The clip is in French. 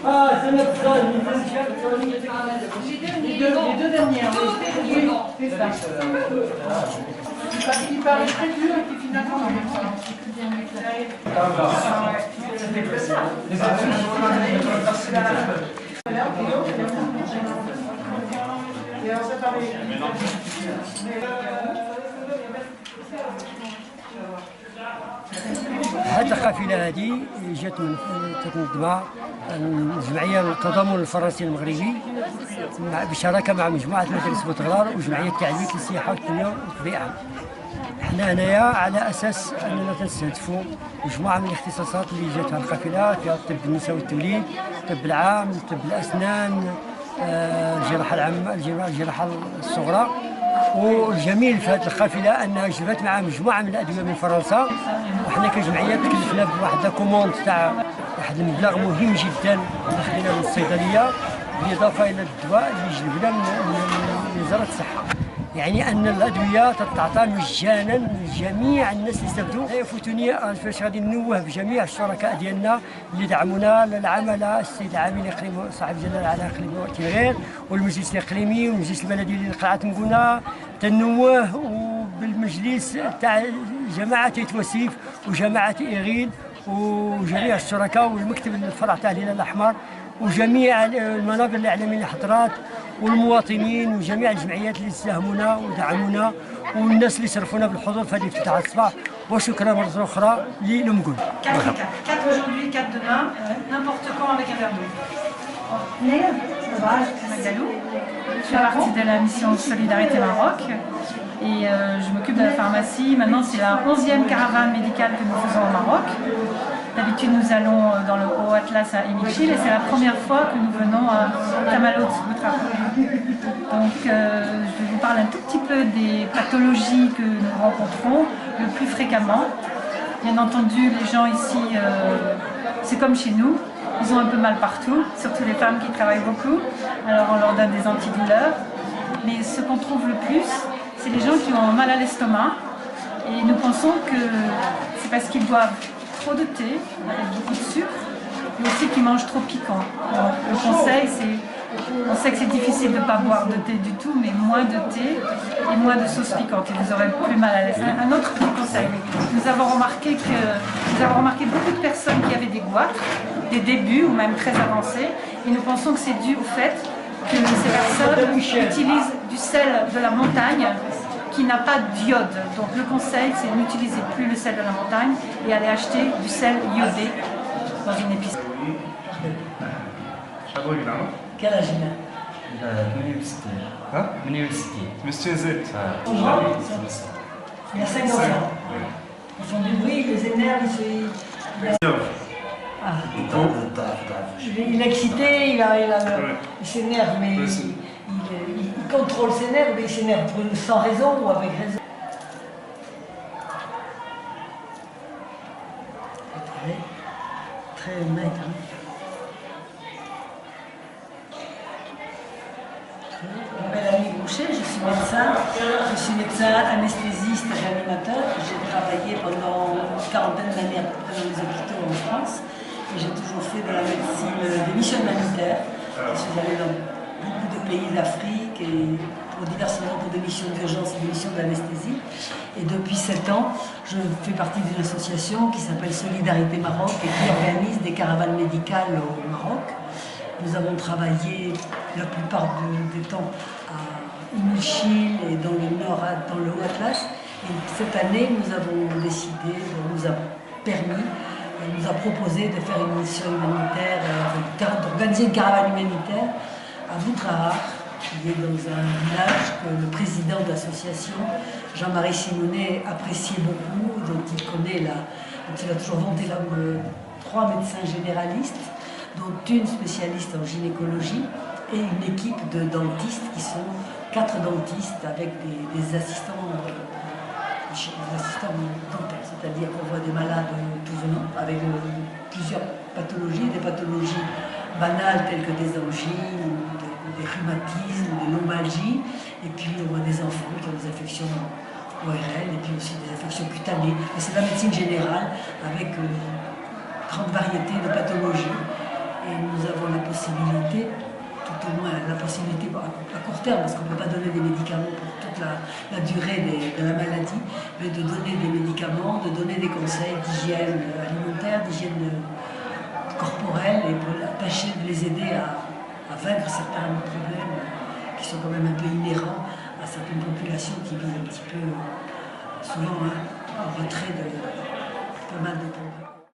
Ah, c'est notre salle, les deux dernières. Oui, c'est ça. Il paraît très dur et qui finalement en même temps. هذه القافله هذه جات من تنظمها الجمعيه للتضامن الفرنسي المغربي بشراكه مع مجموعه مدارس بوتغرار وجمعيه التعليم للسياحه والتنميه والطبيعه. احنا هنايا على اساس اننا تنستهدفوا مجموعه من الاختصاصات اللي جات هذه القافله فيها الطب النساء والتوليد، الطب العام، الطب الاسنان، الجراحه العامه، الجراحه الصغرى. والجميل في هذه القافله انها جبت معها مجموعه من الادويه من فرنسا، وحنا كجمعيه تكلفنا بواحد لاكوموند تاع واحد المبلغ مهم جدا اللي خدينا من الصيدليه، بالاضافه الى الدواء اللي جلبنا من وزاره الصحه. يعني ان الادويه تتعطى مجانا لجميع الناس اللي يستافدوا. يفوتني فاش غادي ننوه بجميع الشركاء ديالنا اللي دعمونا، العمله، السيد العامل الاقليمي صاحب الجلاله على اقليم تلغير، والمجلس الاقليمي والمجلس البلدي لقلعه مكونه. تنوه وبالمجلس تاع جماعه تيت وسيف وجماعه ايغيل وجميع الشركاء والمكتب الفرع تاع الهلال الاحمر وجميع المنابر الاعلاميه اللي حضرات والمواطنين وجميع الجمعيات اللي ساهمونا ودعمونا والناس اللي شرفونا بالحضور في هذه الافتتاح الصباح. وشكرا مره اخرى للمقول. 4 aujourd'hui, 4 demain, n'importe quand avec un verre d'eau. Magalou, je fais partie de la mission Solidarité Maroc et je m'occupe de la pharmacie. Maintenant, c'est la 11e caravane médicale que nous faisons au Maroc. D'habitude, nous allons dans le Haut Atlas à Emichil et c'est la première fois que nous venons à Tamalot, Boutrapa. Donc, je vais vous parler un tout petit peu des pathologies que nous rencontrons le plus fréquemment. Bien entendu, les gens ici, c'est comme chez nous, ils ont un peu mal partout, surtout les femmes qui travaillent beaucoup. Alors, on leur donne des antidouleurs. Mais ce qu'on trouve le plus, c'est les gens qui ont mal à l'estomac. Et nous pensons que c'est parce qu'ils boivent trop de thé, avec beaucoup de sucre, et aussi qu'ils mangent trop piquant. Alors, le conseil, c'est, on sait que c'est difficile de ne pas boire de thé du tout, mais moins de thé et moins de sauce piquante, et vous aurez plus mal à l'estomac. Un autre petit conseil, nous avons remarqué beaucoup de personnes qui avaient des goitres, des débuts ou même très avancés, et nous pensons que c'est dû au fait que ces personnes utilisent du sel de la montagne qui n'a pas d'iode. Donc le conseil, c'est n'utiliser plus le sel de la montagne et aller acheter du sel iodé dans une épicerie. Quel âge il a? 68 زيت. Il a 50 ans. Ils font du bruit, les énerve, il est excité, il s'énerve, mais il contrôle ses nerfs, mais il s'énerve sans raison ou avec raison. Très maigre. Je m'appelle Annie Boucher, je suis médecin anesthésiste et réanimateur. J'ai travaillé pendant une quarantaine d'années dans les hôpitaux en France et j'ai toujours fait de la médecine, des missions humanitaires. Je suis allée dans beaucoup de pays d'Afrique et pour des missions d'urgence et des missions d'anesthésie. Et depuis 7 ans, je fais partie d'une association qui s'appelle Solidarité Maroc et qui organise des caravanes médicales au Maroc. Nous avons travaillé la plupart du temps à Emichil et dans le nord, dans le Haut Atlas. Et cette année, nous avons décidé, nous a permis, nous a proposé de faire une mission humanitaire, d'organiser une caravane humanitaire à Boutrahar, qui est dans un village que le président de l'association, Jean-Marie Simonet, appréciait beaucoup, dont il a toujours vanté là 3 médecins généralistes, dont une spécialiste en gynécologie et une équipe de dentistes qui sont 4 dentistes avec des assistants dentaires, c'est-à-dire qu'on voit des malades tout venant avec plusieurs pathologies, des pathologies banales telles que des angines, des rhumatismes, des lombalgies, et puis on voit des enfants qui ont des affections ORL et puis aussi des affections cutanées. Mais c'est la médecine générale avec grande variété de pathologies. Et nous avons la possibilité, tout au moins la possibilité à court terme, parce qu'on ne peut pas donner des médicaments pour toute la durée de la maladie, mais de donner des médicaments, de donner des conseils d'hygiène alimentaire, d'hygiène corporelle, et pour tâcher de les aider à vaincre certains problèmes qui sont quand même un peu inhérents à certaines populations qui vivent un petit peu souvent en retrait de pas mal de problèmes.